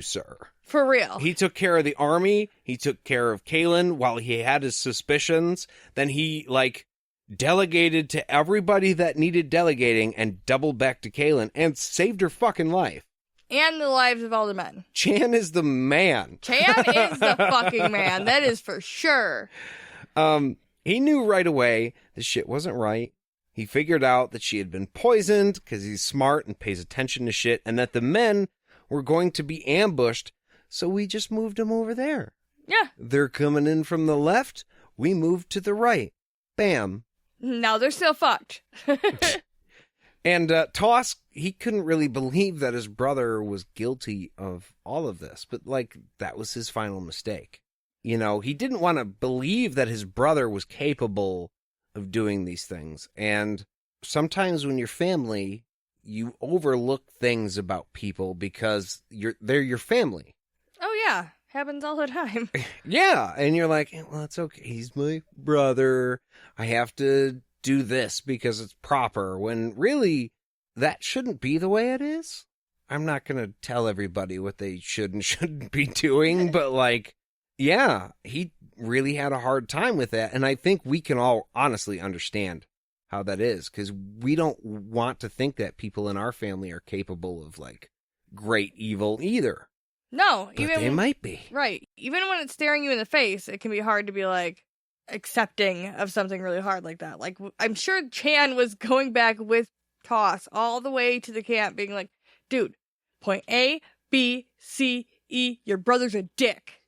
sir. For real. He took care of the army. He took care of Kahlan while he had his suspicions. Then he, delegated to everybody that needed delegating and doubled back to Kahlan and saved her fucking life. And the lives of all the men. Chan is the man. Chan is the fucking man. That is for sure. He knew right away the shit wasn't right. He figured out that she had been poisoned because he's smart and pays attention to shit, and that the men were going to be ambushed, so we just moved them over there. Yeah. They're coming in from the left. We moved to the right. Bam. Now they're still fucked. And Toss, he couldn't really believe that his brother was guilty of all of this, but that was his final mistake. You know, he didn't want to believe that his brother was capable of doing these things. And sometimes when you're family, you overlook things about people because they're your family. Oh, yeah. Happens all the time. Yeah. And you're like, well, it's okay. He's my brother. I have to do this because it's proper. When really, that shouldn't be the way it is. I'm not going to tell everybody what they should and shouldn't be doing, but yeah, he really had a hard time with that. And I think we can all honestly understand how that is, because we don't want to think that people in our family are capable of great evil either. No, but they might be. Right. Even when it's staring you in the face, it can be hard to be accepting of something really hard like that. I'm sure Chan was going back with Toss all the way to the camp being like, dude, point A, B, C, E, your brother's a dick.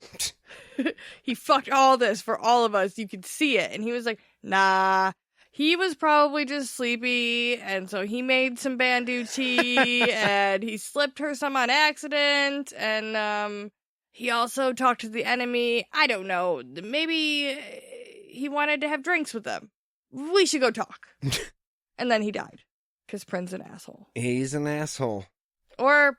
He fucked all this for all of us. You could see it. And he was like, nah, he was probably just sleepy. And so he made some bandu tea and he slipped her some on accident. And he also talked to the enemy. I don't know. Maybe he wanted to have drinks with them. We should go talk. And then he died. Because Prin's an asshole. He's an asshole. Or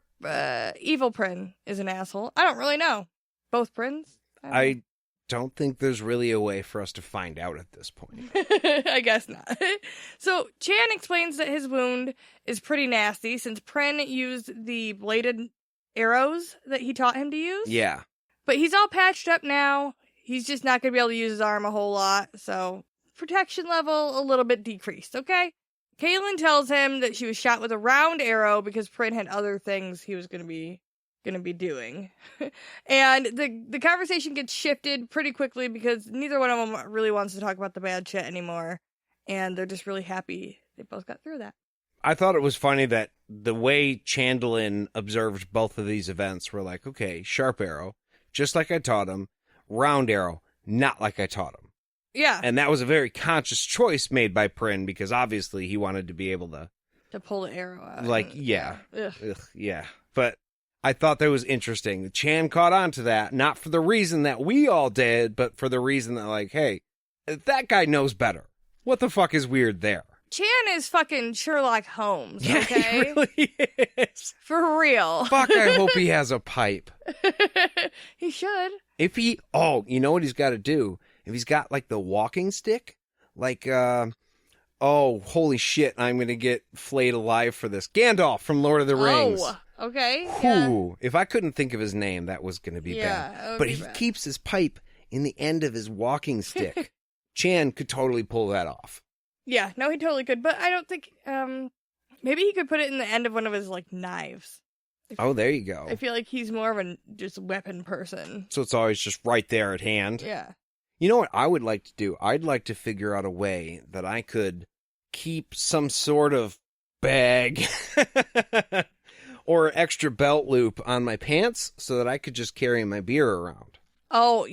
evil Prin is an asshole. I don't really know. Both Prins? I don't think there's really a way for us to find out at this point. I guess not. So Chan explains that his wound is pretty nasty since Prin used the bladed arrows that he taught him to use. Yeah. But he's all patched up now. He's just not going to be able to use his arm a whole lot. So protection level a little bit decreased, okay? Kahlan tells him that she was shot with a round arrow because Prin had other things he was going to be doing. And the conversation gets shifted pretty quickly because neither one of them really wants to talk about the bad shit anymore. And they're just really happy they both got through that. I thought it was funny that the way Chandlin observed both of these events were like, okay, sharp arrow, just like I taught him. Round arrow, not like I taught him. Yeah. And that was a very conscious choice made by Prin because obviously he wanted to be able to pull the arrow out. Yeah. Ugh. Ugh, yeah. But I thought that was interesting. Chan caught on to that, not for the reason that we all did, but for the reason that, hey, that guy knows better. What the fuck is weird there? Chan is fucking Sherlock Holmes, okay? Yeah, he really is. For real. Fuck, I hope he has a pipe. He should. If he, you know what he's got to do? If he's got, the walking stick, holy shit, I'm going to get flayed alive for this. Gandalf from Lord of the Rings. Oh, okay. Ooh, if I couldn't think of his name, that was going to be bad. But he keeps his pipe in the end of his walking stick. Chan could totally pull that off. Yeah, no, he totally could. But I don't think, maybe he could put it in the end of one of his, knives. Oh, there you go. I feel like he's more of a just weapon person. So it's always just right there at hand. Yeah. You know what I would like to do? I'd like to figure out a way that I could keep some sort of bag or extra belt loop on my pants so that I could just carry my beer around. Oh,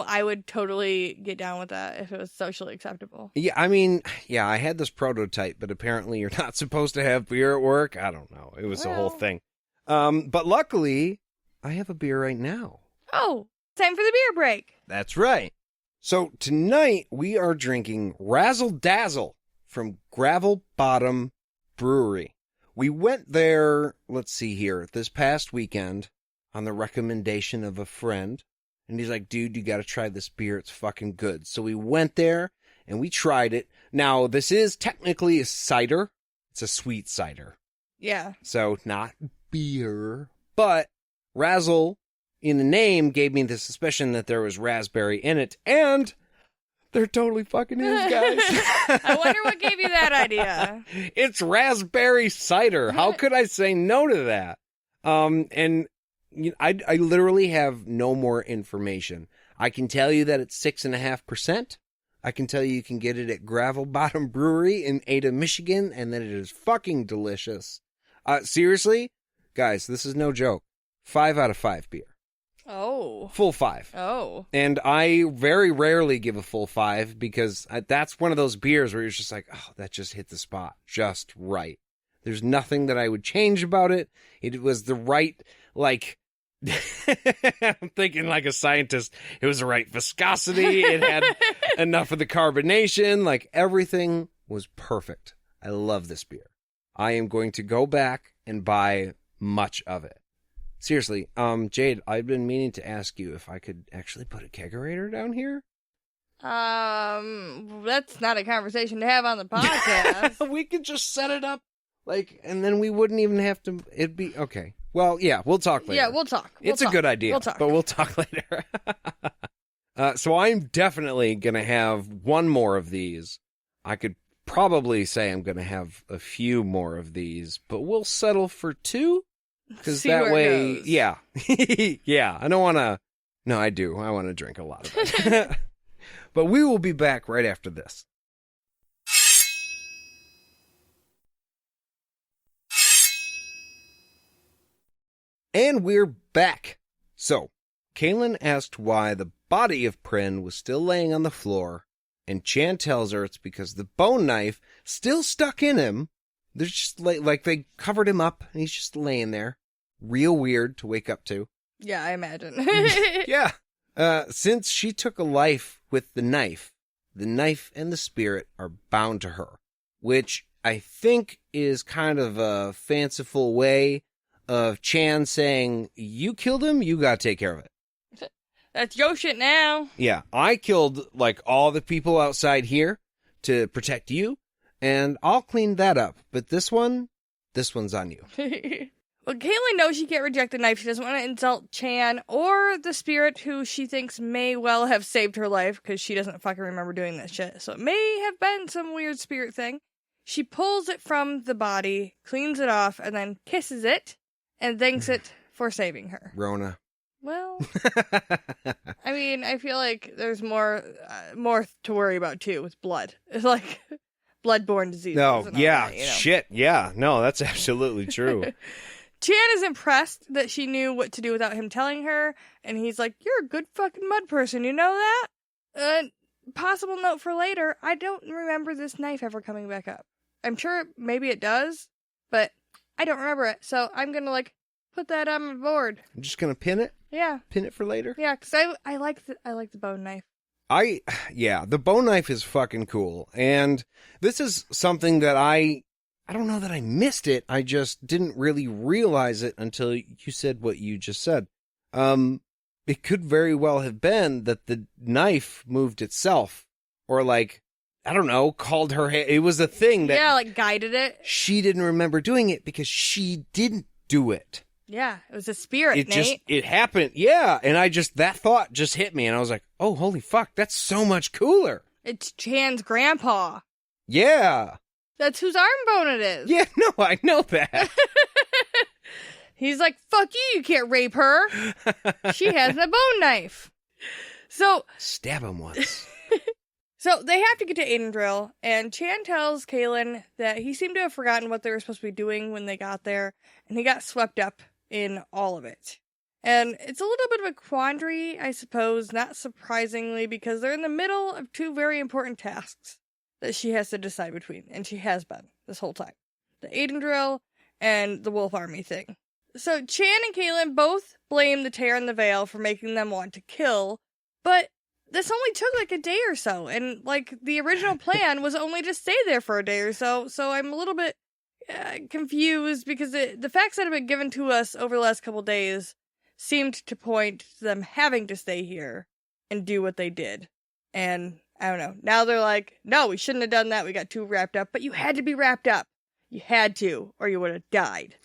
I would totally get down with that if it was socially acceptable. Yeah, I had this prototype, but apparently you're not supposed to have beer at work. I don't know. It was a whole thing. But luckily, I have a beer right now. Oh, time for the beer break. That's right. So tonight we are drinking Razzle Dazzle from Gravel Bottom Brewery. We went there, let's see here, this past weekend on the recommendation of a friend. And he's like, dude, you got to try this beer. It's fucking good. So we went there and we tried it. Now, this is technically a cider. It's a sweet cider. Yeah. So not beer, but Razzle in the name gave me the suspicion that there was raspberry in it, and there totally fucking is, guys. I wonder what gave you that idea. It's raspberry cider. How could I say no to that? And I literally have no more information. I can tell you that it's 6.5%. I can tell you can get it at Gravel Bottom Brewery in Ada, Michigan, and that it is fucking delicious. Seriously, guys, this is no joke. 5 out of 5 beer. Oh. Full 5. Oh. And I very rarely give a full 5 because that's one of those beers where you're just like, oh, that just hit the spot just right. There's nothing that I would change about it. It was the right, like, I'm thinking like a scientist. It was the right viscosity. It had enough of the carbonation. Like, everything was perfect. I love this beer. I am going to go back and buy much of it. Seriously, Jade, I've been meaning to ask you if I could actually put a kegerator down here. That's not a conversation to have on the podcast. We could just set it up, like, and then we wouldn't even have to, it'd be, okay. Well, yeah, we'll talk later. Yeah, we'll talk. It's a good idea, but we'll talk later. So I'm definitely going to have one more of these. I could probably say I'm going to have a few more of these, but we'll settle for 2. Because that way, yeah. Yeah, I don't want to, no, I do. I want to drink a lot of it. But we will be back right after this. And we're back. So, Kahlan asked why the body of Prin was still laying on the floor, and Chan tells her it's because the bone knife still stuck in him. They're just like they covered him up, and he's just laying there. Real weird to wake up to. Yeah, I imagine. Yeah. Since she took a life with the knife and the spirit are bound to her, which I think is kind of a fanciful way of Chan saying, you killed him, you gotta take care of it. That's your shit now. Yeah, I killed, like, all the people outside here to protect you, and I'll clean that up. But this one's on you. Well, Kahlan knows she can't reject the knife. She doesn't want to insult Chan or the spirit who she thinks may well have saved her life because she doesn't fucking remember doing that shit. So it may have been some weird spirit thing. She pulls it from the body, cleans it off, and then kisses it and thanks it for saving her. Rona. Well, I mean, I feel like there's more to worry about too with blood. It's like bloodborne disease. No, yeah, shit, yeah. No, that's absolutely true. Chan is impressed that she knew what to do without him telling her, and he's like, you're a good fucking mud person, you know that? Possible note for later, I don't remember this knife ever coming back up. I'm sure maybe it does, but I don't remember it, so I'm gonna, like, put that on my board. I'm just gonna pin it? Yeah. Pin it for later? Yeah, because I like the bone knife. Yeah, the bone knife is fucking cool, and this is something that I don't know that I missed it. I just didn't really realize it until you said what you just said. It could very well have been that the knife moved itself, or like, I don't know, called her. It was a thing that, yeah, like guided it. She didn't remember doing it because she didn't do it. Yeah, it was a spirit, Nate. It happened. Yeah, and that thought just hit me, and I was like, oh, holy fuck, that's so much cooler. It's Chan's grandpa. Yeah. That's whose arm bone it is. Yeah, no, I know that. He's like, fuck you can't rape her. She has a bone knife. So stab him once. So they have to get to Aiden, and Chan tells Kahlan that he seemed to have forgotten what they were supposed to be doing when they got there, and he got swept up in all of it. And it's a little bit of a quandary, I suppose, not surprisingly, because they're in the middle of 2 very important tasks that she has to decide between, and she has been this whole time. The Aiden drill and the Wolf Army thing. So Chan and Kahlan both blame the tear in the veil for making them want to kill, but this only took like a day or so, and like the original plan was only to stay there for a day or so, so I'm a little bit confused because the facts that have been given to us over the last couple days seemed to point to them having to stay here and do what they did. And I don't know. Now they're like, no, we shouldn't have done that. We got too wrapped up. But you had to be wrapped up. You had to, or you would have died.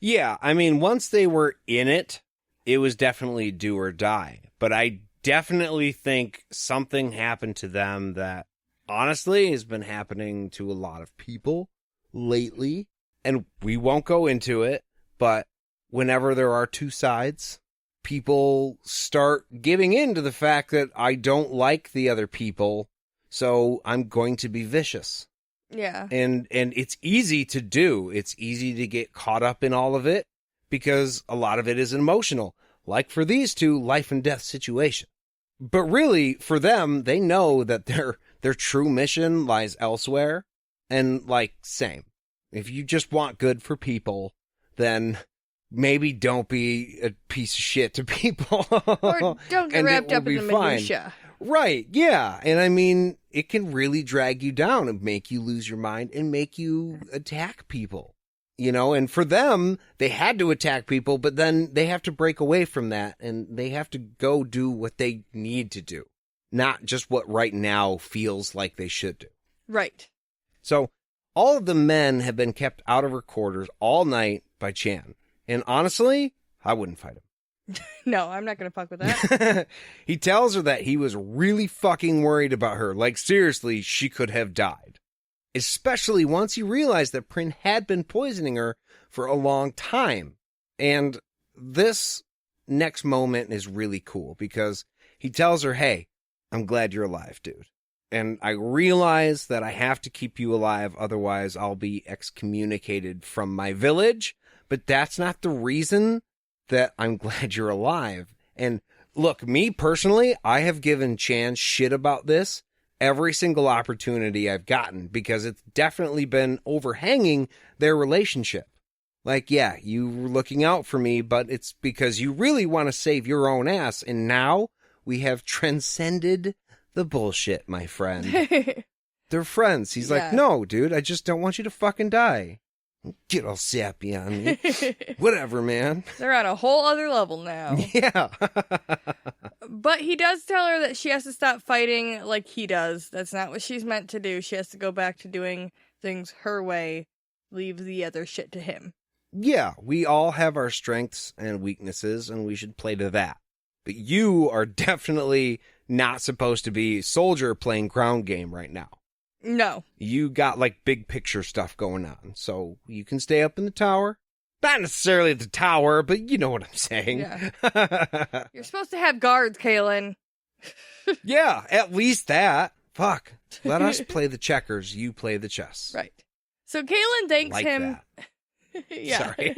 Yeah, I mean, once they were in it, it was definitely do or die. But I definitely think something happened to them that honestly has been happening to a lot of people lately. And we won't go into it, but whenever there are two sides, people start giving in to the fact that I don't like the other people, so I'm going to be vicious. Yeah. And it's easy to do. It's easy to get caught up in all of it because a lot of it is emotional. Like for these two, life and death situation. But really, for them, they know that their true mission lies elsewhere. And like, same. If you just want good for people, then maybe don't be a piece of shit to people. Or don't get wrapped up in the minutia. Right, yeah. And I mean, it can really drag you down and make you lose your mind and make you attack people. You know, and for them, they had to attack people, but then they have to break away from that and they have to go do what they need to do, not just what right now feels like they should do. Right. So all of the men have been kept out of her quarters all night by Chan. And honestly, I wouldn't fight him. No, I'm not going to fuck with that. He tells her that he was really fucking worried about her. Like, seriously, she could have died. Especially once he realized that Prin had been poisoning her for a long time. And this next moment is really cool because he tells her, hey, I'm glad you're alive, dude. And I realize that I have to keep you alive, otherwise I'll be excommunicated from my village. But that's not the reason that I'm glad you're alive. And look, me personally, I have given Chan shit about this every single opportunity I've gotten because it's definitely been overhanging their relationship. Like, yeah, you were looking out for me, but it's because you really want to save your own ass. And now we have transcended the bullshit, my friend. They're friends. He's like, no, dude, I just don't want you to fucking die. Get all sappy on me. Whatever, man. They're on a whole other level now. Yeah. But he does tell her that she has to stop fighting like he does. That's not what she's meant to do. She has to go back to doing things her way. Leave the other shit to him. Yeah, we all have our strengths and weaknesses, and we should play to that. But you are definitely not supposed to be soldier playing ground game right now. No. You got like big picture stuff going on. So you can stay up in the tower. Not necessarily the tower, but you know what I'm saying. Yeah. You're supposed to have guards, Kahlan. Yeah, at least that. Fuck. Let us play the checkers. You play the chess. Right. So Kahlan thanks like him. That. Yeah. Sorry.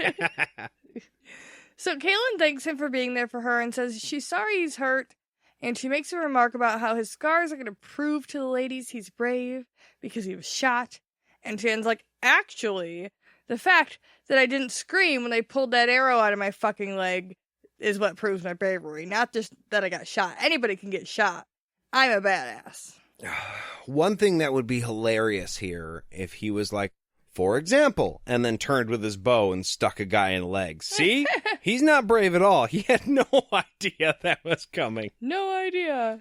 So Kahlan thanks him for being there for her and says she's sorry he's hurt. And she makes a remark about how his scars are going to prove to the ladies he's brave because he was shot. And Chan's like, actually, the fact that I didn't scream when they pulled that arrow out of my fucking leg is what proves my bravery. Not just that I got shot. Anybody can get shot. I'm a badass. One thing that would be hilarious here if he was like, for example, and then turned with his bow and stuck a guy in the leg. See? He's not brave at all. He had no idea that was coming. No idea.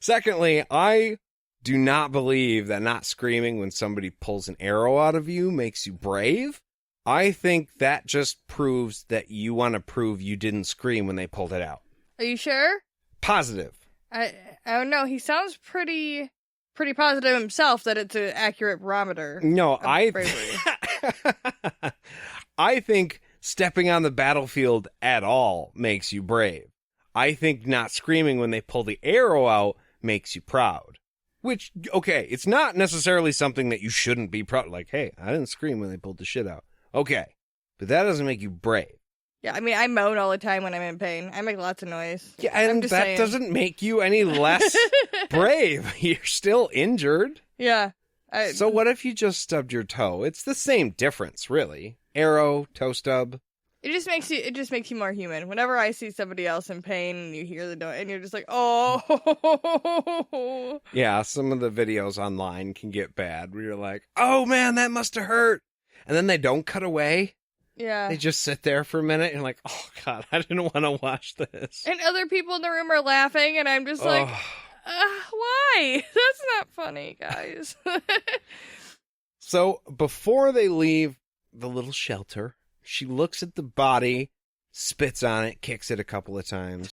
Secondly, I do not believe that not screaming when somebody pulls an arrow out of you makes you brave. I think that just proves that you want to prove you didn't scream when they pulled it out. Are you sure? Positive. I don't know. He sounds pretty positive himself that it's an accurate barometer. No, bravery. I think stepping on the battlefield at all makes you brave. I think not screaming when they pull the arrow out makes you proud. Which, okay, it's not necessarily something that you shouldn't be proud. Like, hey, I didn't scream when they pulled the shit out. Okay, but that doesn't make you brave. Yeah, I mean, I moan all the time when I'm in pain. I make lots of noise. Yeah, and that saying. Doesn't make you any less brave. You're still injured. Yeah. So what if you just stubbed your toe? It's the same difference, really. Arrow, toe stub. It just makes you more human. Whenever I see somebody else in pain and you hear the noise and you're just like, oh. Yeah, some of the videos online can get bad where you're like, oh man, that must have hurt. And then they don't cut away. Yeah. They just sit there for a minute and you're like, oh God, I didn't want to watch this. And other people in the room are laughing and I'm just like, why? That's not funny, guys. So before they leave the little shelter, she looks at the body spits on it, kicks it a couple of times.